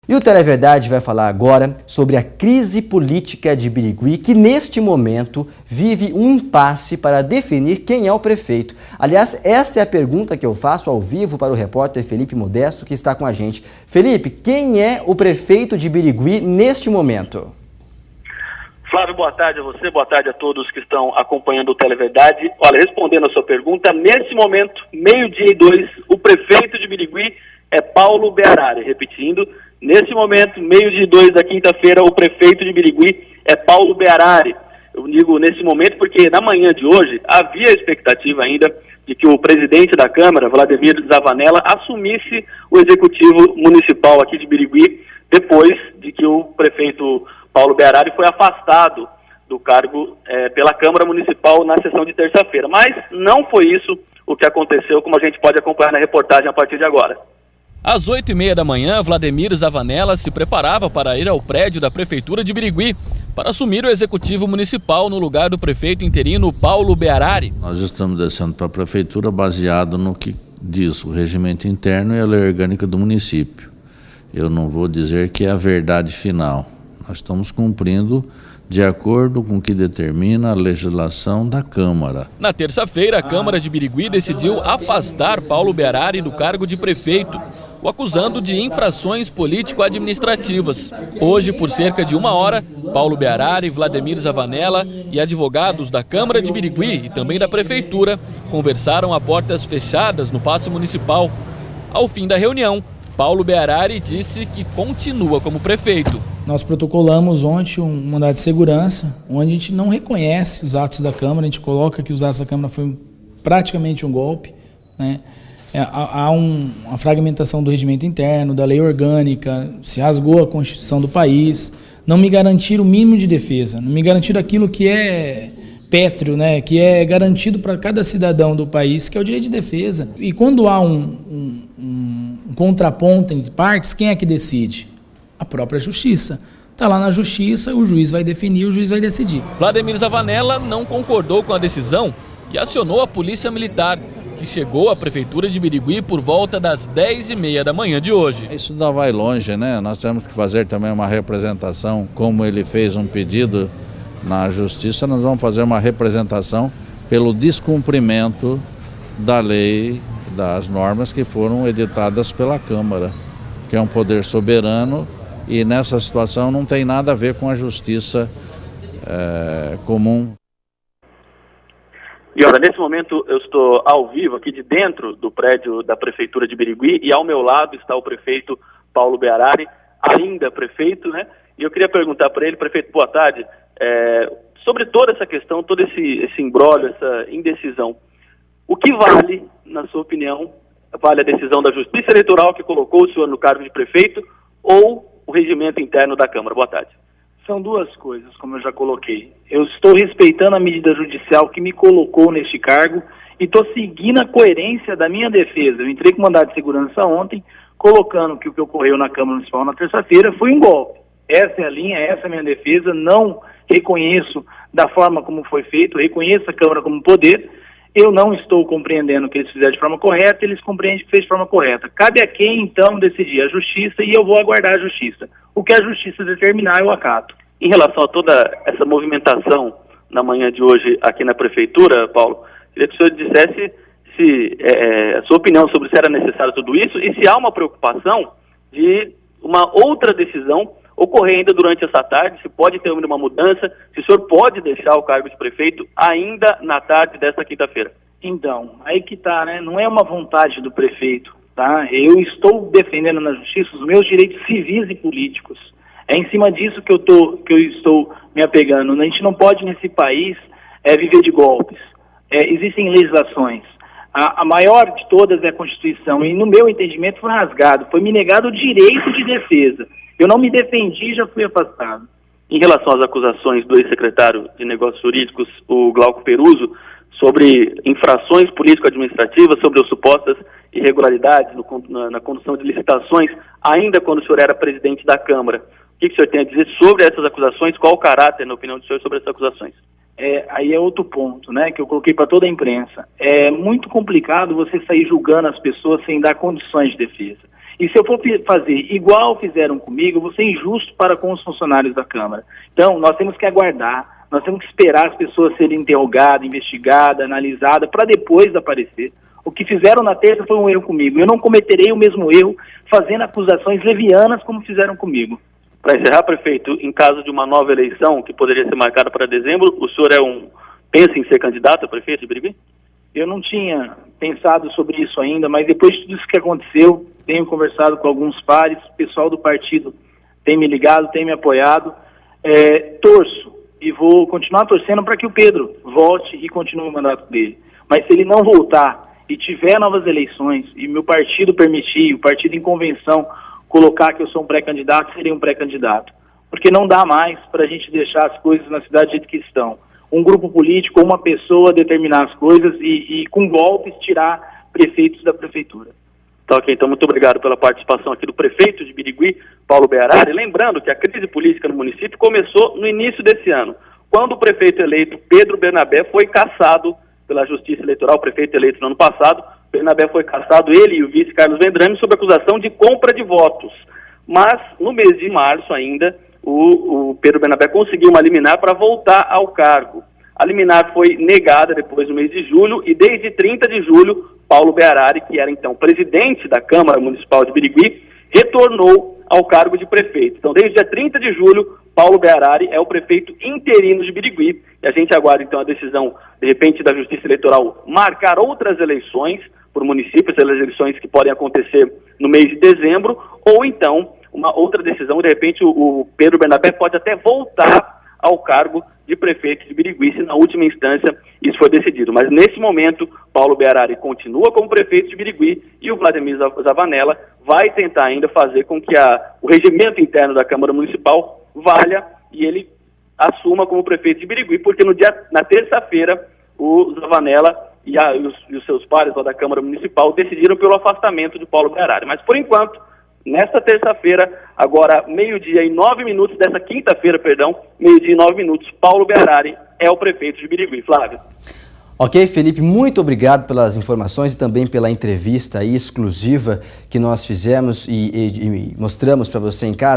E o Televerdade vai falar agora sobre a crise política de Birigui, que neste momento vive um impasse para definir quem é o prefeito. Aliás, esta é a pergunta que eu faço ao vivo para o repórter Felipe Modesto, que está com a gente. Felipe, quem é o prefeito de Birigui neste momento? Flávio, boa tarde a você, boa tarde a todos que estão acompanhando o Televerdade. Olha, respondendo a sua pergunta, nesse momento, 12:02, o prefeito de Birigui é Paulo Bearari. Repetindo, nesse momento, 12:02 da quinta-feira, o prefeito de Birigui é Paulo Bearari. Eu digo nesse momento porque na manhã de hoje havia a expectativa ainda de que o presidente da Câmara, Vladimir Zavanella, assumisse o executivo municipal aqui de Birigui, depois de que o prefeito Paulo Bearari foi afastado do cargo pela Câmara Municipal na sessão de terça-feira. Mas não foi isso o que aconteceu, como a gente pode acompanhar na reportagem a partir de agora. Às 8h30 da manhã, Vladimir Zavanella se preparava para ir ao prédio da Prefeitura de Birigui para assumir o Executivo Municipal no lugar do prefeito interino Paulo Bearari. Nós estamos descendo para a Prefeitura baseado no que diz o regimento interno e a lei orgânica do município. Eu não vou dizer que é a verdade final. Nós estamos cumprindo de acordo com o que determina a legislação da Câmara. Na terça-feira, a Câmara de Birigui decidiu afastar Paulo Bearari do cargo de prefeito, o acusando de infrações político-administrativas. Hoje, por cerca de 1 hora, Paulo Bearari, Vladimir Zavanella e advogados da Câmara de Birigui e também da Prefeitura conversaram a portas fechadas no Paço Municipal. Ao fim da reunião, Paulo Bearari disse que continua como prefeito. Nós protocolamos ontem um mandado de segurança, onde a gente não reconhece os atos da Câmara, a gente coloca que os atos da Câmara foi praticamente um golpe, né? Há uma fragmentação do regimento interno, da lei orgânica, se rasgou a Constituição do país, não me garantiram o mínimo de defesa, não me garantiram aquilo que é pétreo, né? Que é garantido para cada cidadão do país, que é o direito de defesa. E quando há um contraponto entre partes, quem é que decide? A própria justiça. Está lá na justiça, o juiz vai definir, o juiz vai decidir. Vladimir Zavanella não concordou com a decisão e acionou a Polícia Militar, que chegou à Prefeitura de Birigui por volta das 10h30 da manhã de hoje. Isso ainda vai longe, né? Nós temos que fazer também uma representação, como ele fez um pedido na justiça, nós vamos fazer uma representação pelo descumprimento da lei, das normas que foram editadas pela Câmara, que é um poder soberano. E nessa situação não tem nada a ver com a justiça comum. E olha, nesse momento eu estou ao vivo aqui de dentro do prédio da Prefeitura de Birigui e ao meu lado está o prefeito Paulo Bearari, ainda prefeito, né? E eu queria perguntar para ele, prefeito, boa tarde, sobre toda essa questão, todo esse imbróglio, essa indecisão. O que vale, na sua opinião, vale a decisão da Justiça Eleitoral que colocou o senhor no cargo de prefeito ou o regimento interno da Câmara? Boa tarde. São duas coisas, como eu já coloquei. Eu estou respeitando a medida judicial que me colocou neste cargo e estou seguindo a coerência da minha defesa. Eu entrei com mandado de segurança ontem, colocando que o que ocorreu na Câmara Municipal na terça-feira foi um golpe. Essa é a linha, essa é a minha defesa. Não reconheço da forma como foi feito, reconheço a Câmara como poder. Eu não estou compreendendo o que eles fizeram de forma correta, eles compreendem que fez de forma correta. Cabe a quem, então, decidir? A Justiça, e eu vou aguardar a Justiça. O que a Justiça determinar, eu acato. Em relação a toda essa movimentação na manhã de hoje aqui na Prefeitura, Paulo, queria que o senhor dissesse a sua opinião sobre se era necessário tudo isso e se há uma preocupação de uma outra decisão ocorrer ainda durante essa tarde, se pode ter uma mudança, se o senhor pode deixar o cargo de prefeito ainda na tarde desta quinta-feira. Então, aí que tá, né? Não é uma vontade do prefeito, tá? Eu estou defendendo na justiça os meus direitos civis e políticos. É em cima disso que eu estou me apegando. A gente não pode, nesse país, viver de golpes. Existem legislações. A maior de todas é a Constituição, e no meu entendimento foi rasgado, foi me negado o direito de defesa. Eu não me defendi e já fui afastado. Em relação às acusações do ex-secretário de Negócios Jurídicos, o Glauco Peruso, sobre infrações político-administrativas, sobre as supostas irregularidades na condução de licitações, ainda quando o senhor era presidente da Câmara, o que o senhor tem a dizer sobre essas acusações? Qual o caráter, na opinião do senhor, sobre essas acusações? Aí é outro ponto, né, que eu coloquei para toda a imprensa. É muito complicado você sair julgando as pessoas sem dar condições de defesa. E se eu for fazer igual fizeram comigo, eu vou ser injusto para com os funcionários da Câmara. Então, nós temos que aguardar, nós temos que esperar as pessoas serem interrogadas, investigadas, analisadas, para depois aparecer. O que fizeram na terça foi um erro comigo. Eu não cometerei o mesmo erro fazendo acusações levianas como fizeram comigo. Para encerrar, prefeito, em caso de uma nova eleição que poderia ser marcada para dezembro, o senhor pensa em ser candidato a prefeito de Birigui? Eu não tinha pensado sobre isso ainda, mas depois de tudo isso que aconteceu, tenho conversado com alguns pares, o pessoal do partido tem me ligado, tem me apoiado. Torço e vou continuar torcendo para que o Pedro volte e continue o mandato dele. Mas se ele não voltar e tiver novas eleições e meu partido permitir, o partido em convenção, colocar que eu sou um pré-candidato, seria um pré-candidato. Porque não dá mais para a gente deixar as coisas na cidade do jeito que estão. Um grupo político ou uma pessoa determinar as coisas e com golpes tirar prefeitos da prefeitura. Tá, ok, então muito obrigado pela participação aqui do prefeito de Birigui, Paulo Bearari. Lembrando que a crise política no município começou no início desse ano, quando o prefeito eleito Pedro Bernabé foi cassado pela Justiça Eleitoral, o prefeito eleito no ano passado. Bernabé foi cassado, ele e o vice Carlos Vendrame, sob acusação de compra de votos. Mas, no mês de março ainda, o Pedro Bernabé conseguiu uma liminar para voltar ao cargo. A liminar foi negada depois no mês de julho e desde 30 de julho, Paulo Bearari, que era então presidente da Câmara Municipal de Birigui, retornou ao cargo de prefeito. Então, desde dia 30 de julho, Paulo Bearari é o prefeito interino de Birigui. E a gente aguarda então a decisão, de repente, da Justiça Eleitoral marcar outras eleições por municípios, essas eleições que podem acontecer no mês de dezembro, ou então uma outra decisão, de repente o Pedro Bernabé pode até voltar ao cargo de prefeito de Birigui, se na última instância isso foi decidido. Mas nesse momento, Paulo Bearari continua como prefeito de Birigui e o Vladimir Zavanella vai tentar ainda fazer com que o regimento interno da Câmara Municipal valha e ele assuma como prefeito de Birigui, porque na terça-feira o Zavanella e os seus pares lá da Câmara Municipal decidiram pelo afastamento de Paulo Bearari. Mas por enquanto, nesta terça-feira, agora meio-dia e 9 minutos, dessa quinta-feira, perdão, meio-dia e 9 minutos, Paulo Bearari é o prefeito de Birigui. Flávio. Ok, Felipe, muito obrigado pelas informações e também pela entrevista aí exclusiva que nós fizemos e mostramos para você em casa.